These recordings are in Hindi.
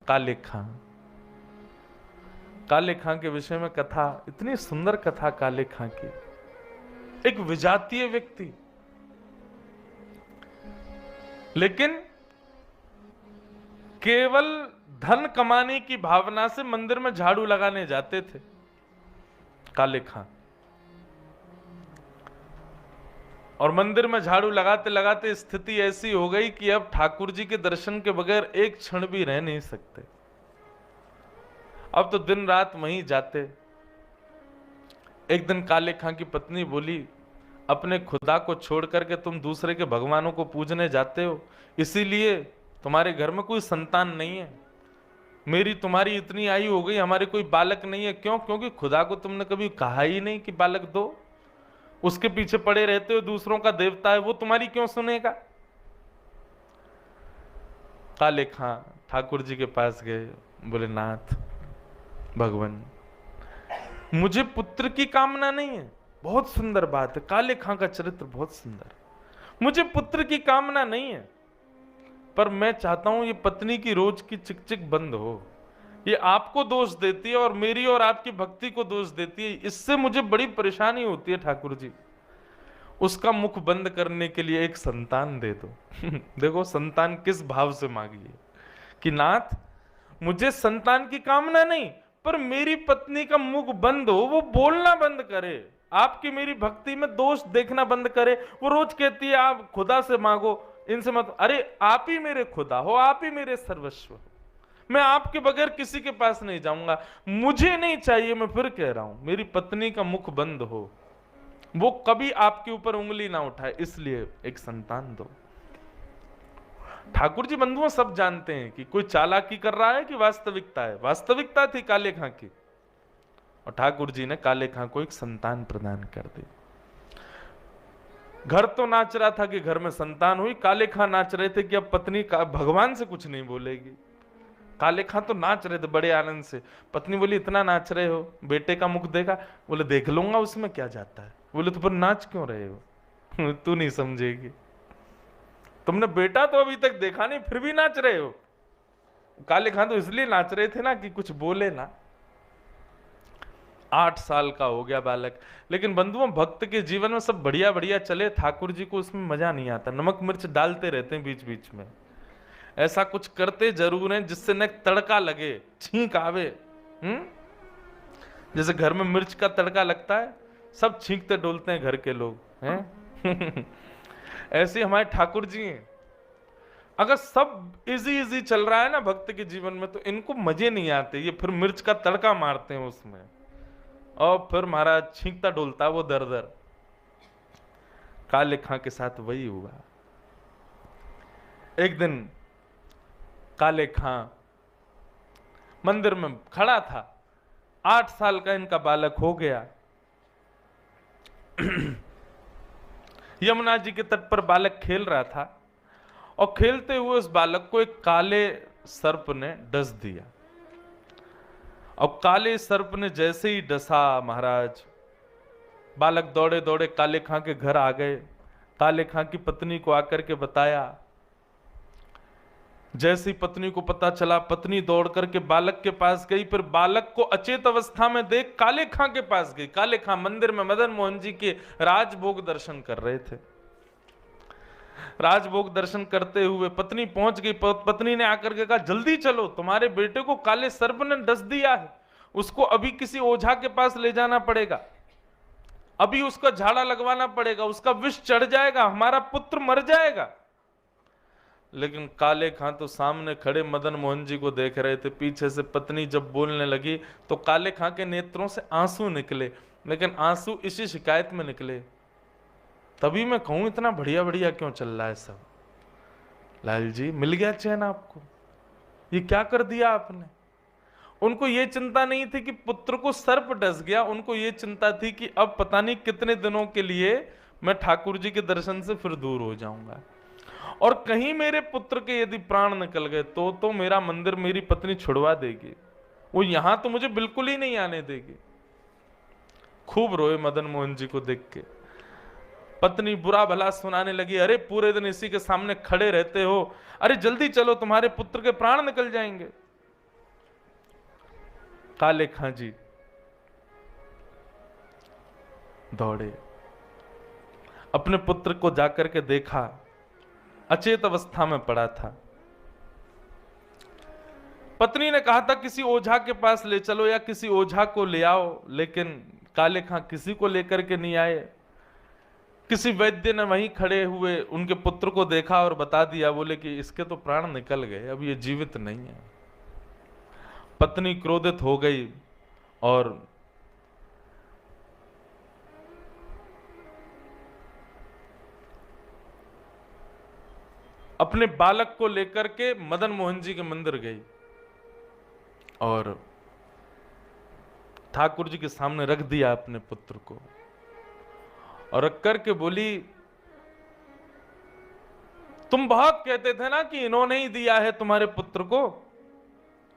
काले खां। काले खां के विषय में कथा, इतनी सुंदर कथा काले खां की। एक विजातीय व्यक्ति, लेकिन केवल धन कमाने की भावना से मंदिर में झाड़ू लगाने जाते थे काले खां। और मंदिर में झाड़ू लगाते लगाते स्थिति ऐसी हो गई कि अब ठाकुर जी के दर्शन के बगैर एक क्षण भी रह नहीं सकते। अब तो दिन रात वहीं जाते। एक दिन काले खां की पत्नी बोली, अपने खुदा को छोड़ करके तुम दूसरे के भगवानों को पूजने जाते हो, इसीलिए तुम्हारे घर में कोई संतान नहीं है। मेरी तुम्हारी इतनी आयु हो गई, हमारे कोई बालक नहीं है। क्यों? क्योंकि खुदा को तुमने कभी कहा ही नहीं कि बालक दो। उसके पीछे पड़े रहते हो, दूसरों का देवता है, वो तुम्हारी क्यों सुनेगा? काले खां ठाकुर जी के पास गए, बोले, नाथ भगवान, मुझे पुत्र की कामना नहीं है। बहुत सुंदर बात है, काले खां का चरित्र बहुत सुंदर। मुझे पुत्र की कामना नहीं है, पर मैं चाहता हूं ये पत्नी की रोज की चिकचिक बंद हो। ये आपको दोष देती है और मेरी और आपकी भक्ति को दोष देती है, इससे मुझे बड़ी परेशानी होती है ठाकुर जी। उसका मुख बंद करने के लिए एक संतान दे दो। देखो संतान किस भाव से मांगी है कि नाथ, मुझे संतान की कामना नहीं, पर मेरी पत्नी का मुख बंद हो, वो बोलना बंद करे, आपकी मेरी भक्ति में दोष देखना बंद करे। वो रोज कहती है आप खुदा से मांगो, इनसे मत। अरे आप ही मेरे खुदा हो, आप ही मेरे सर्वस्व हो, मैं आपके बगैर किसी के पास नहीं जाऊंगा। मुझे नहीं चाहिए, मैं फिर कह रहा हूं, मेरी पत्नी का मुख बंद हो, वो कभी आपके ऊपर उंगली ना उठाए, इसलिए एक संतान दो। ठाकुर जी बंधुओं सब जानते हैं कि कोई चालाकी कर रहा है कि वास्तविकता है। वास्तविकता थी काले खां की, और ठाकुर जी ने काले खां को एक संतान प्रदान कर दी। घर तो नाच रहा था कि घर में संतान हुई, काले खां नाच रहे थे कि अब पत्नी का भगवान से कुछ नहीं बोलेगी। काले खां तो नाच रहे थे बड़े आनंद से। पत्नी बोली, इतना नाच रहे हो, बेटे का मुख देखा? बोले, देख लूंगा, उसमें क्या जाता है। बोले, तो पर नाच क्यों रहे हो? तू नहीं समझेगी, तुमने बेटा तो अभी तक देखा नहीं, फिर भी नाच रहे हो। काले खां तो इसलिए नाच रहे थे ना कि कुछ बोले ना। 8 साल का हो गया बालक, लेकिन बंधुओं भक्त के जीवन में सब बढ़िया बढ़िया चले, ठाकुर जी को उसमें मजा नहीं आता। नमक मिर्च डालते रहते हैं बीच बीच में, ऐसा कुछ करते जरूर हैं जिससे न तड़का लगे, छींक आवे। जैसे घर में मिर्च का तड़का लगता है, सब छींकते डोलते हैं घर के लोग हैं। ऐसे हमारे ठाकुर जी हैं। अगर सब इजी इजी चल रहा है ना भक्त के जीवन में, तो इनको मजे नहीं आते, ये फिर मिर्च का तड़का मारते हैं उसमें, और फिर महाराज छींकता डोलता वो दर दर। काले खां के साथ वही हुआ। एक दिन काले खां मंदिर में खड़ा था, 8 साल का इनका बालक हो गया। यमुना जी के तट पर बालक खेल रहा था, और खेलते हुए उस बालक को एक काले सर्प ने डस दिया। और काले सर्प ने जैसे ही डसा महाराज, बालक दौड़े दौड़े काले खां के घर आ गए। काले खां की पत्नी को आकर के बताया। जैसी पत्नी को पता चला, पत्नी दौड़ करके बालक के पास गई, फिर बालक को अचेत अवस्था में देख काले खां के पास गई। काले खां मंदिर में मदन मोहन जी के राजभोग दर्शन कर रहे थे। राजभोग दर्शन करते हुए पत्नी पहुंच गई। पत्नी ने आकर के कहा, जल्दी चलो, तुम्हारे बेटे को काले सर्प ने डस दिया है, उसको अभी किसी ओझा के पास ले जाना पड़ेगा, अभी उसका झाड़ा लगवाना पड़ेगा, उसका विष चढ़ जाएगा, हमारा पुत्र मर जाएगा। लेकिन काले खां तो सामने खड़े मदन मोहन जी को देख रहे थे। पीछे से पत्नी जब बोलने लगी तो काले खां के नेत्रों से आंसू निकले, लेकिन आंसू इसी शिकायत में निकले, तभी मैं कहूं इतना बढ़िया बढ़िया क्यों चल रहा है सब। लाल जी मिल गया चैन आपको, ये क्या कर दिया आपने। उनको ये चिंता नहीं थी कि पुत्र को सर्प डस गया, उनको ये चिंता थी कि अब पता नहीं कितने दिनों के लिए मैं ठाकुर जी के दर्शन से फिर दूर हो जाऊंगा, और कहीं मेरे पुत्र के यदि प्राण निकल गए तो मेरा मंदिर मेरी पत्नी छुड़वा देगी, वो यहां तो मुझे बिल्कुल ही नहीं आने देगी। खूब रोए मदन मोहन जी को देख के। पत्नी बुरा भला सुनाने लगी, अरे पूरे दिन इसी के सामने खड़े रहते हो, अरे जल्दी चलो, तुम्हारे पुत्र के प्राण निकल जाएंगे। काले खां जी दौड़े, अपने पुत्र को जाकर के देखा, अचेत अवस्था में पड़ा था। पत्नी ने कहा था किसी ओझा के पास ले चलो या किसी ओझा को ले आओ, लेकिन काले खां किसी को लेकर के नहीं आए। किसी वैद्य ने वहीं खड़े हुए उनके पुत्र को देखा और बता दिया, बोले कि इसके तो प्राण निकल गए, अब ये जीवित नहीं है। पत्नी क्रोधित हो गई और अपने बालक को लेकर के मदन मोहन जी के मंदिर गई और ठाकुर जी के सामने रख दिया अपने पुत्र को, और रख करके बोली, तुम बहुत कहते थे ना कि इन्होंने ही दिया है तुम्हारे पुत्र को,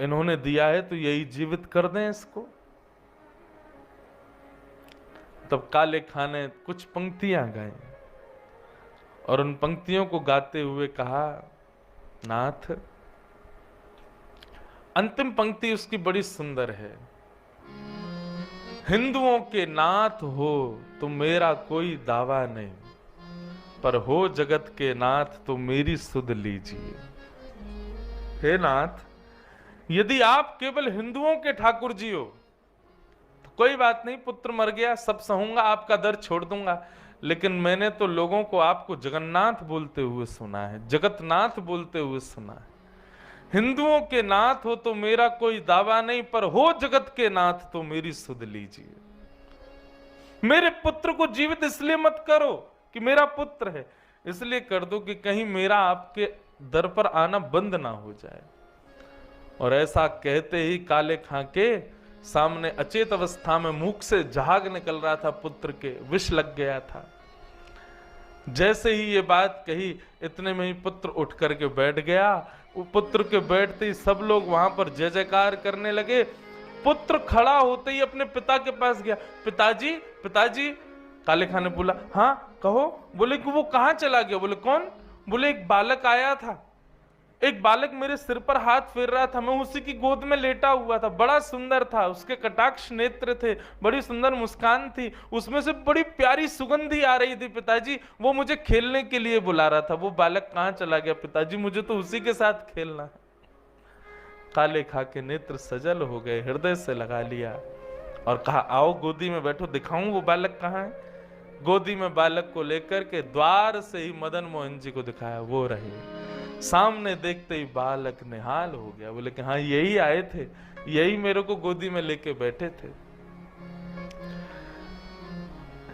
इन्होंने दिया है तो यही जीवित कर दें इसको। तब काले खां ने कुछ पंक्तियां गाई और उन पंक्तियों को गाते हुए कहा, नाथ, अंतिम पंक्ति उसकी बड़ी सुंदर है, हिंदुओं के नाथ हो तो मेरा कोई दावा नहीं, पर हो जगत के नाथ तो मेरी सुध लीजिए। हे नाथ, यदि आप केवल हिंदुओं के ठाकुर जी हो तो कोई बात नहीं, पुत्र मर गया, सब सहूंगा, आपका दर छोड़ दूंगा, लेकिन मैंने तो लोगों को आपको जगन्नाथ बोलते हुए सुना है, जगतनाथ बोलते हुए सुना है। हिंदुओं के नाथ हो तो मेरा कोई दावा नहीं, पर हो जगत के नाथ तो मेरी सुध लीजिए। मेरे पुत्र को जीवित इसलिए मत करो कि मेरा पुत्र है, इसलिए कर दो कि कहीं मेरा आपके दर पर आना बंद ना हो जाए। और ऐसा कहते ही काले खां के सामने अचेत अवस्था में मुख से झाग निकल रहा था पुत्र के, विष लग गया था। जैसे ही ये बात कही, इतने में ही पुत्र उठ करके बैठ गया। वो पुत्र के बैठते ही सब लोग वहां पर जय जयकार करने लगे। पुत्र खड़ा होते ही अपने पिता के पास गया, पिताजी पिताजी। काले खां ने बोला, हाँ कहो। बोले कि वो कहाँ चला गया? बोले कौन? बोले एक बालक आया था, एक बालक मेरे सिर पर हाथ फेर रहा था, मैं उसी की गोद में लेटा हुआ था, बड़ा सुंदर था, उसके कटाक्ष नेत्र थे, बड़ी सुंदर मुस्कान थी, उसमें से बड़ी प्यारी सुगंधी आ रही थी पिताजी, वो मुझे खेलने के लिए बुला रहा था। वो बालक कहाँ चला गया पिताजी? मुझे तो उसी के साथ खेलना है। काले खां के नेत्र सजल हो गए, हृदय से लगा लिया और कहा, आओ गोदी में बैठो, दिखाऊं वो बालक कहाँ है। गोदी में बालक को लेकर के द्वार से ही मदन मोहन जी को दिखाया, वो रहे। सामने देखते ही बालक निहाल हो गया। बोले कि हाँ, यही आए थे, यही मेरे को गोदी में लेके बैठे थे।